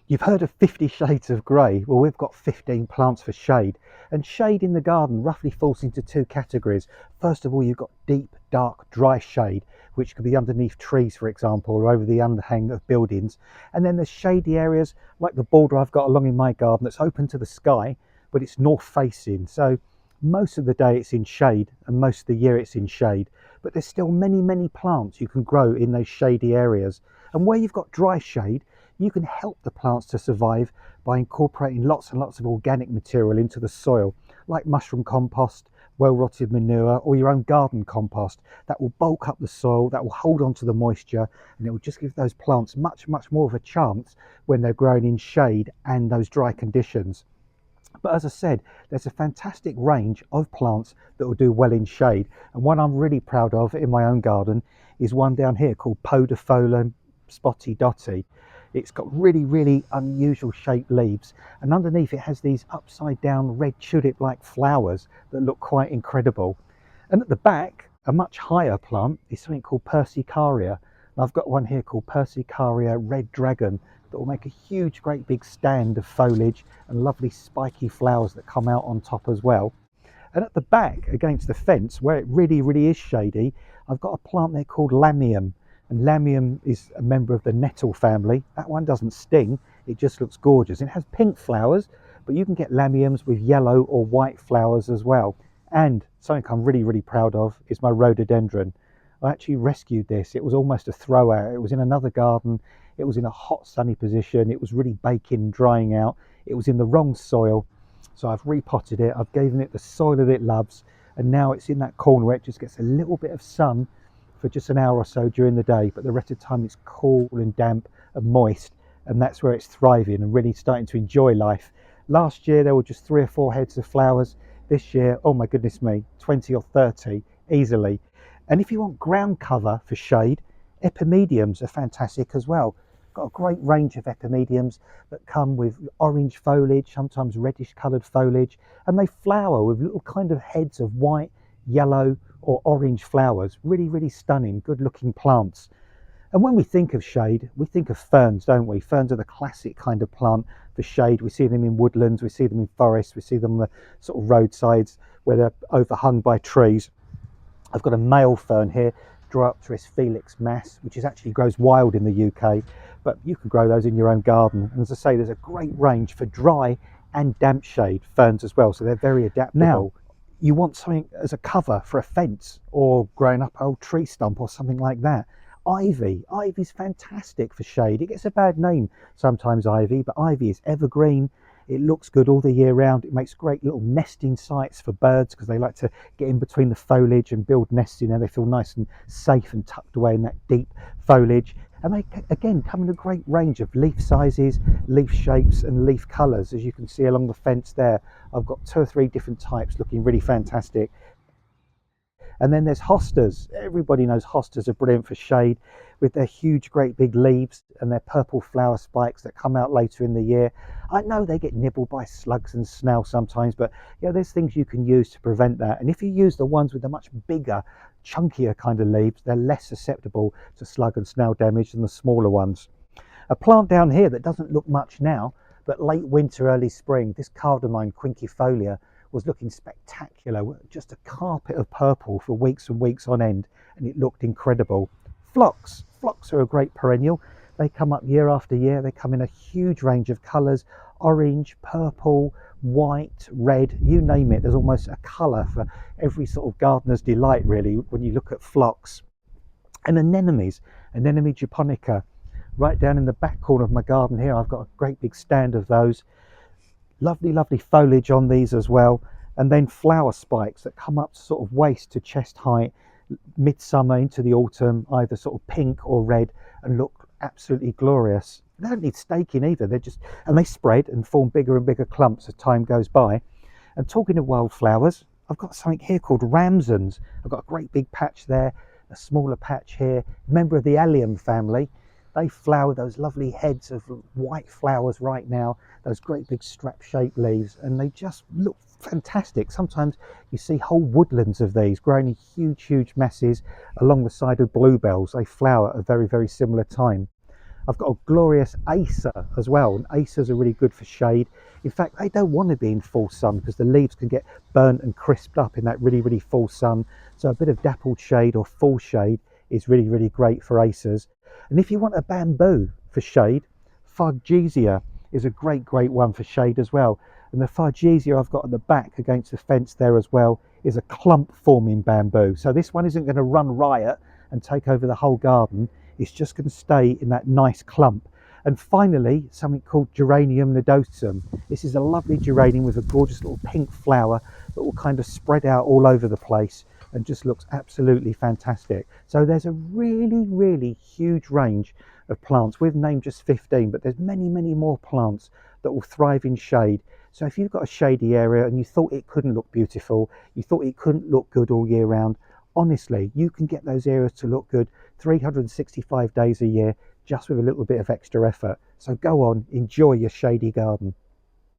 You've heard of 50 shades of grey. Well, we've got 15 plants for shade. And shade in the garden roughly falls into two categories. First of all, you've got deep, dark, dry shade, which could be underneath trees, for example, or over the underhang of buildings. And then there's shady areas like the border I've got along in my garden that's open to the sky, but it's north facing. So most of the day it's in shade and most of the year it's in shade. But there's still many, many plants you can grow in those shady areas. And where you've got dry shade, you can help the plants to survive by incorporating lots and lots of organic material into the soil, like mushroom compost, well-rotted manure, or your own garden compost. That will bulk up the soil, that will hold on to the moisture, and it will just give those plants much, much more of a chance when they're growing in shade and those dry conditions. But as I said, there's a fantastic range of plants that will do well in shade. And one I'm really proud of in my own garden is one down here called Podophyllum spotty dotty. It's got really, really unusual shaped leaves, and underneath it has these upside down red tulip-like flowers that look quite incredible. And at the back, a much higher plant is something called Persicaria. And I've got one here called Persicaria Red Dragon that will make a huge, great big stand of foliage and lovely spiky flowers that come out on top as well. And at the back, against the fence, where it really, really is shady, I've got a plant there called Lamium. And Lamium is a member of the nettle family. That one doesn't sting, it just looks gorgeous. It has pink flowers, but you can get Lamiums with yellow or white flowers as well. And something I'm really, really proud of is my rhododendron. I actually rescued this. It was almost a throwout. It was in another garden. It was in a hot, sunny position. It was really baking and drying out. It was in the wrong soil. So I've repotted it. I've given it the soil that it loves. And now it's in that corner where it just gets a little bit of sun for just an hour or so during the day, but the rest of the time it's cool and damp and moist, and that's where it's thriving and really starting to enjoy life. Last year there were just 3 or 4 heads of flowers. This year, oh my goodness me, 20 or 30 easily. And if you want ground cover for shade, epimediums are fantastic as well. Got a great range of epimediums that come with orange foliage, sometimes reddish coloured foliage, and they flower with little kind of heads of white, yellow or orange flowers. Really, really stunning, good looking plants. And when we think of shade, we think of ferns, don't we? Ferns are the classic kind of plant for shade. We see them in woodlands, we see them in forests, we see them on the sort of roadsides where they're overhung by trees. I've got a male fern here, Dryopteris felix mass, which actually grows wild in the UK, but you can grow those in your own garden. And as I say, there's a great range for dry and damp shade ferns as well, so they're very adaptable. Now, you want something as a cover for a fence or growing up an old tree stump or something like that. Ivy's fantastic for shade. It gets a bad name sometimes, ivy, but ivy is evergreen. It looks good all the year round. It makes great little nesting sites for birds because they like to get in between the foliage and build nests in there. They feel nice and safe and tucked away in that deep foliage. And they, again, come in a great range of leaf sizes, leaf shapes and leaf colours. As you can see along the fence there, I've got 2 or 3 different types looking really fantastic. And then there's hostas. Everybody knows hostas are brilliant for shade with their huge, great big leaves and their purple flower spikes that come out later in the year. I know they get nibbled by slugs and snails sometimes, but yeah, there's things you can use to prevent that. And if you use the ones with the much bigger, chunkier kind of leaves, they're less susceptible to slug and snail damage than the smaller ones. A plant down here that doesn't look much now, but late winter, early spring, this cardamine quinquefolia was looking spectacular, just a carpet of purple for weeks and weeks on end, and it looked incredible. Phlox are a great perennial. They come up year after year. They come in a huge range of colours: orange, purple, white, red, you name it. There's almost a colour for every sort of gardener's delight, really, when you look at phlox. And anemones, Anemone japonica, right down in the back corner of my garden here, I've got a great big stand of those. Lovely, lovely foliage on these as well. And then flower spikes that come up to sort of waist to chest height, midsummer into the autumn, either sort of pink or red, and look absolutely glorious. They don't need staking either. And they spread and form bigger and bigger clumps as time goes by. And talking of wildflowers, I've got something here called ramsons. I've got a great big patch there, a smaller patch here, member of the allium family. They flower those lovely heads of white flowers right now, those great big strap-shaped leaves, and they just look fantastic. Sometimes you see whole woodlands of these growing in huge, huge masses along the side of bluebells. They flower at a very, very similar time. I've got a glorious Acer as well, and Acers are really good for shade. In fact, they don't want to be in full sun because the leaves can get burnt and crisped up in that really full sun. So a bit of dappled shade or full shade is really great for Acers. And if you want a bamboo for shade, Fargesia is a great one for shade as well. And the Fargesia I've got at the back against the fence there as well is a clump forming bamboo. So this one isn't going to run riot and take over the whole garden. It's just going to stay in that nice clump. And finally, something called Geranium nodosum. This is a lovely geranium with a gorgeous little pink flower that will kind of spread out all over the place and just looks absolutely fantastic. So there's a really huge range of plants. We've named just 15, but there's many more plants that will thrive in shade. So if you've got a shady area and you thought it couldn't look beautiful, you thought it couldn't look good all year round, honestly, you can get those areas to look good 365 days a year just with a little bit of extra effort. So go on, enjoy your shady garden.